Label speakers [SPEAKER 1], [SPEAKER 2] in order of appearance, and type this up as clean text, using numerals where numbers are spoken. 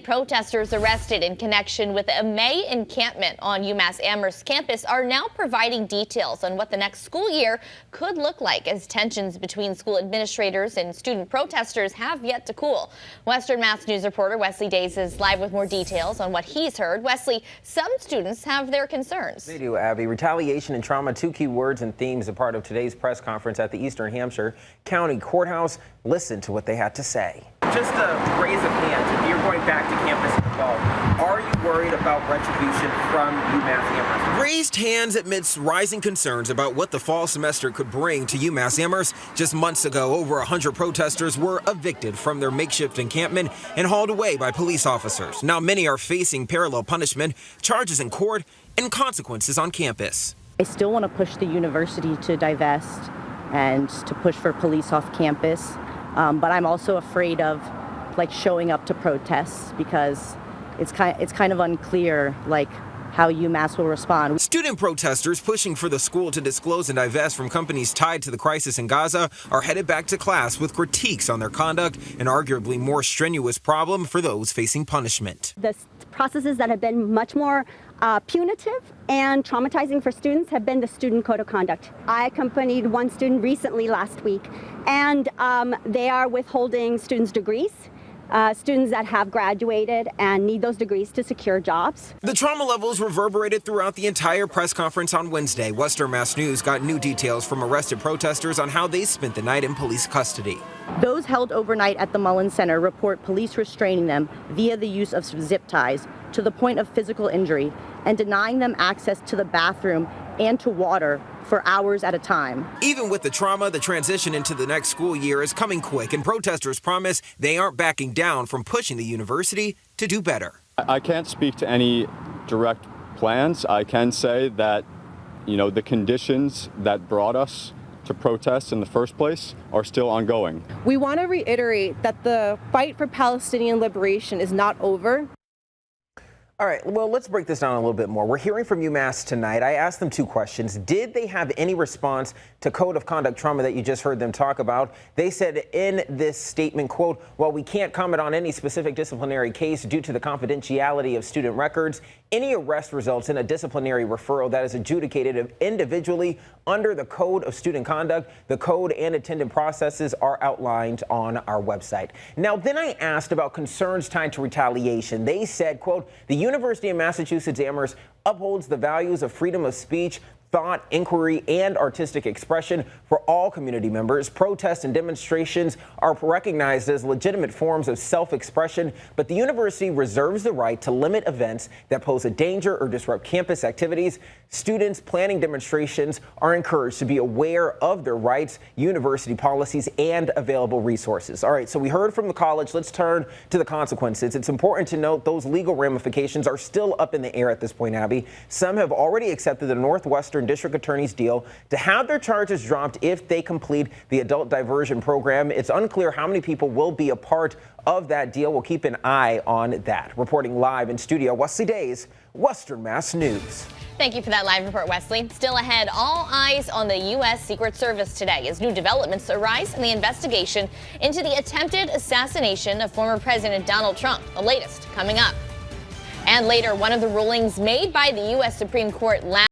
[SPEAKER 1] Protestors arrested in connection with a May encampment on UMass Amherst campus are now providing details on what the next school year could look like as tensions between school administrators and student protesters have yet to cool. Western Mass News reporter Wesley Days is live with more details on what he's heard. Wesley, some students have their concerns.
[SPEAKER 2] They do, Abby. Retaliation and trauma, two key words and themes, a part of today's press conference at the Eastern Hampshire County Courthouse. Listen to what they had to say.
[SPEAKER 3] Just a raise of hands, if you're going back to campus in the fall, are you worried about retribution from UMass Amherst?
[SPEAKER 4] Raised hands amidst rising concerns about what the fall semester could bring to UMass Amherst. Just months ago, over 100 protesters were evicted from their makeshift encampment and hauled away by police officers. Now many are facing parallel punishment, charges in court, and consequences on campus.
[SPEAKER 5] I still want to push the university to divest and to push for police off campus. But I'm also afraid of showing up to protests because it's kind of unclear how UMass will respond.
[SPEAKER 4] Student protesters pushing for the school to disclose and divest from companies tied to the crisis in Gaza are headed back to class with critiques on their conduct, an arguably more strenuous problem for those facing punishment.
[SPEAKER 6] The processes that have been much more punitive and traumatizing for students have been the student code of conduct. I accompanied one student recently last week, and they are withholding students' degrees. Students that have graduated and need those degrees to secure jobs.
[SPEAKER 4] The trauma levels reverberated throughout the entire press conference on Wednesday. Western Mass News got new details from arrested protesters on how they spent the night in police custody.
[SPEAKER 5] Those held overnight at the Mullen Center report police restraining them via the use of zip ties to the point of physical injury and denying them access to the bathroom and to water for hours at a time.
[SPEAKER 4] Even with the trauma, the transition into the next school year is coming quick, and protesters promise they aren't backing down from pushing the university to do better.
[SPEAKER 7] I can't speak to any direct plans. I can say that, the conditions that brought us to protest in the first place are still ongoing.
[SPEAKER 8] We want to reiterate that the fight for Palestinian liberation is not over.
[SPEAKER 2] All right, well, let's break this down a little bit more. We're hearing from UMass tonight. I asked them two questions. Did they have any response to code of conduct trauma that you just heard them talk about? They said in this statement, quote, "While we can't comment on any specific disciplinary case due to the confidentiality of student records, any arrest results in a disciplinary referral that is adjudicated individually under the Code of Student Conduct. The code and attendant processes are outlined on our website." Now, then I asked about concerns tied to retaliation. They said, quote, "The University of Massachusetts Amherst upholds the values of freedom of speech, thought, inquiry, and artistic expression for all community members. Protests and demonstrations are recognized as legitimate forms of self-expression, but the university reserves the right to limit events that pose a danger or disrupt campus activities. Students planning demonstrations are encouraged to be aware of their rights, university policies, and available resources." All right, so we heard from the college. Let's turn to the consequences. It's important to note those legal ramifications are still up in the air at this point, Abby. Some have already accepted the Northwestern District Attorney's deal to have their charges dropped if they complete the adult diversion program. It's unclear how many people will be a part of that deal. We'll keep an eye on that. Reporting live in studio, Wesley Days, Western Mass News.
[SPEAKER 1] Thank you for that live report, Wesley. Still ahead, all eyes on the U.S. Secret Service today as new developments arise in the investigation into the attempted assassination of former President Donald Trump. The latest coming up. And later, one of the rulings made by the U.S. Supreme Court last